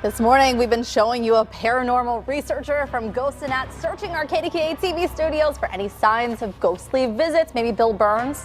This morning, we've been showing you a paranormal researcher from Ghost and Nat searching our KDKA TV studios for any signs of ghostly visits. Maybe Bill Burns?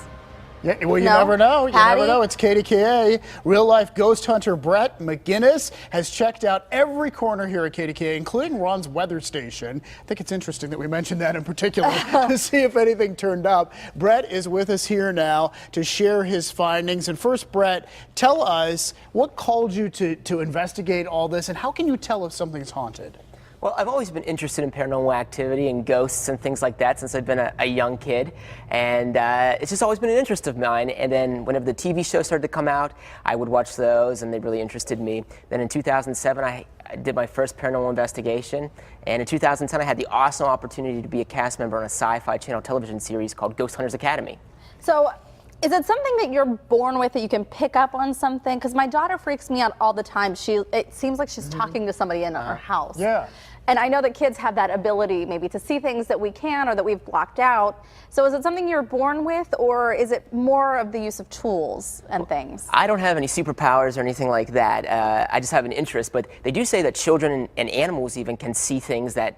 Yeah, well, you never know. You never know. It's KDKA. Real-life ghost hunter Brett McGinnis has checked out every corner here at KDKA, including Ron's weather station. I think it's interesting that we mentioned that in particular to see if anything turned up. Brett is with us here now to share his findings. And first, Brett, tell us what called you to investigate all this, and how can you tell if something's haunted? Well, I've always been interested in paranormal activity and ghosts and things like that since I've been a young kid, and it's just always been an interest of mine. And then whenever the TV shows started to come out, I would watch those, and they really interested me. Then in 2007, I did my first paranormal investigation, and in 2010, I had the awesome opportunity to be a cast member on a sci-fi channel television series called Ghost Hunters Academy. So, is it something that you're born with, that you can pick up on something? Because my daughter freaks me out all the time. It seems like she's talking to somebody in her house. Yeah. And I know that kids have that ability maybe to see things that we can or that we've blocked out. So is it something you're born with, or is it more of the use of tools and things? I don't have any superpowers or anything like that. I just have an interest, but they do say that children and animals even can see things that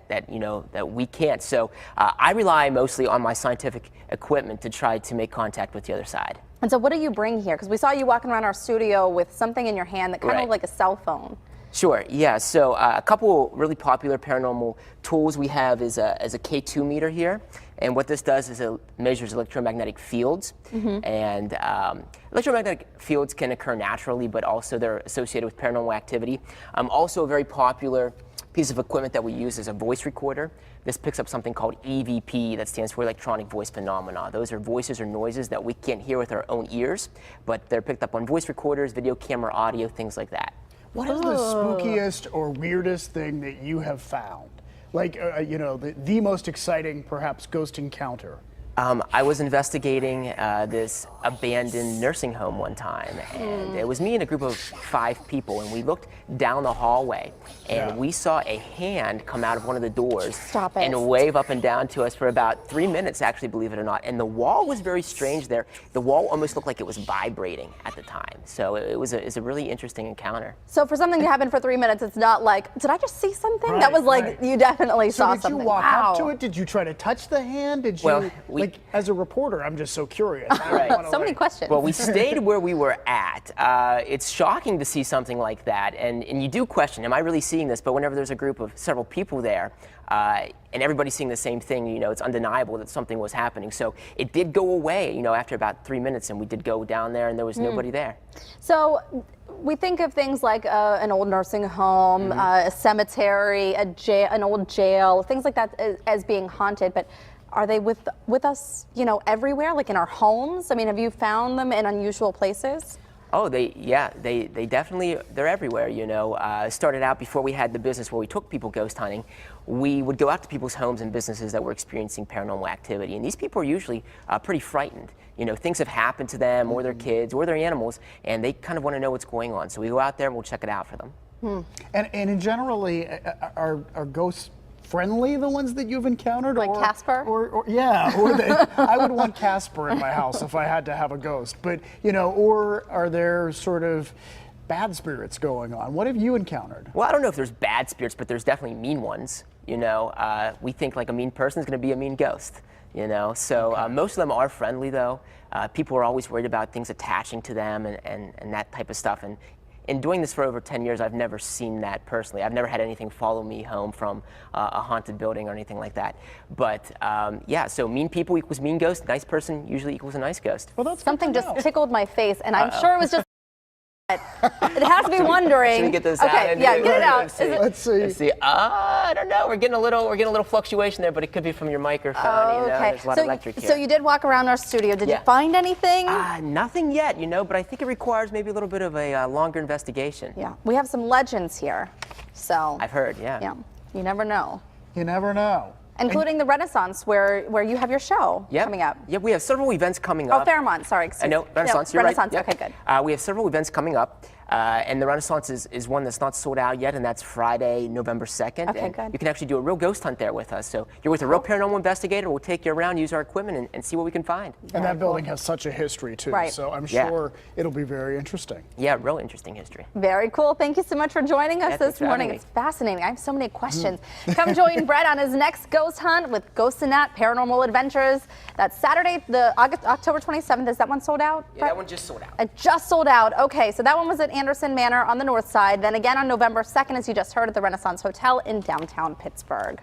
we can't. So I rely mostly on my scientific equipment to try to make contact with the other side. And so what do you bring here? Because we saw you walking around our studio with something in your hand that kind of looked like a cell phone. Sure, yeah. So a couple really popular paranormal tools we have is a K2 meter here. And what this does is it measures electromagnetic fields. And electromagnetic fields can occur naturally, but also they're associated with paranormal activity. Also a very popular piece of equipment that we use is a voice recorder. This picks up something called EVP, that stands for electronic voice phenomena. Those are voices or noises that we can't hear with our own ears, but they're picked up on voice recorders, video camera, audio, things like that. What is the spookiest or weirdest thing that you have found? Like, the most exciting, perhaps, ghost encounter? I was investigating this abandoned nursing home one time, and it was me and a group of 5 people, and we looked down the hallway, and we saw a hand come out of one of the doors and wave up and down to us for about 3 minutes, actually, believe it or not. And the wall was very strange there. The wall almost looked like it was vibrating at the time. So it's a really interesting encounter. So for something to happen for 3 minutes, it's not like, did I just see something? That was like, you definitely saw something. Did you walk up to it? Did you try to touch the hand? Did you, as a reporter, I'm just so curious. So many questions. Well, we stayed where we were at. It's shocking to see something like that, and you do question, am I really seeing this? But whenever there's a group of several people there, and everybody's seeing the same thing, it's undeniable that something was happening. So it did go away, after about 3 minutes, and we did go down there, and there was nobody there. So we think of things like an old nursing home, a cemetery, an old jail, things like that as being haunted, but are they with us, everywhere, like in our homes? I mean, have you found them in unusual places? Oh, they definitely, they're everywhere, Started out before we had the business where we took people ghost hunting. We would go out to people's homes and businesses that were experiencing paranormal activity, and these people are usually pretty frightened. Things have happened to them or their kids or their animals, and they kind of want to know what's going on. So we go out there and we'll check it out for them. And in generally, are ghosts friendly, the ones that you've encountered? Like Casper? Or I would want Casper in my house if I had to have a ghost. But, or are there sort of bad spirits going on? What have you encountered? Well, I don't know if there's bad spirits, but there's definitely mean ones. We think like a mean person is going to be a mean ghost. So most of them are friendly, though. People are always worried about things attaching to them and that type of stuff. And in doing this for over 10 years, I've never seen that personally. I've never had anything follow me home from a haunted building or anything like that. But so mean people equals mean ghost. Nice person usually equals a nice ghost. Well, that's something just tickled my face, and I'm sure it was just. It has to be wondering. Should we get this out? Okay, yeah, get it out. Let's see. I don't know. We're getting a little fluctuation there, but it could be from your microphone. Okay. There's a lot of electric here. So you did walk around our studio. Did you find anything? Nothing yet, but I think it requires maybe a little bit of a longer investigation. Yeah, we have some legends here. So I've heard, Yeah, you never know. You never know. Including the Renaissance, where you have your show coming up. Yeah, we have several events coming up. Oh, Fairmont, sorry. I know, Renaissance, you're Renaissance, right. okay, good. We have several events coming up. And the Renaissance is one that's not sold out yet, and that's Friday, November 2nd. Okay, and good. you can actually do a real ghost hunt there with us. So you're with a real paranormal investigator. We'll take you around, use our equipment, and see what we can find. And that building has such a history, too. Right. So I'm sure it'll be very interesting. Yeah, real interesting history. Very cool. Thank you so much for joining us this morning. It's fascinating. I have so many questions. Come join Brett on his next ghost hunt with Ghost and N'at Paranormal Adventures. That's Saturday, October 27th. Is that one sold out? Yeah, that one just sold out. It just sold out. Okay, so that one was at Anderson Manor on the north side. Then again on November 2nd, as you just heard, at the Renaissance Hotel in downtown Pittsburgh.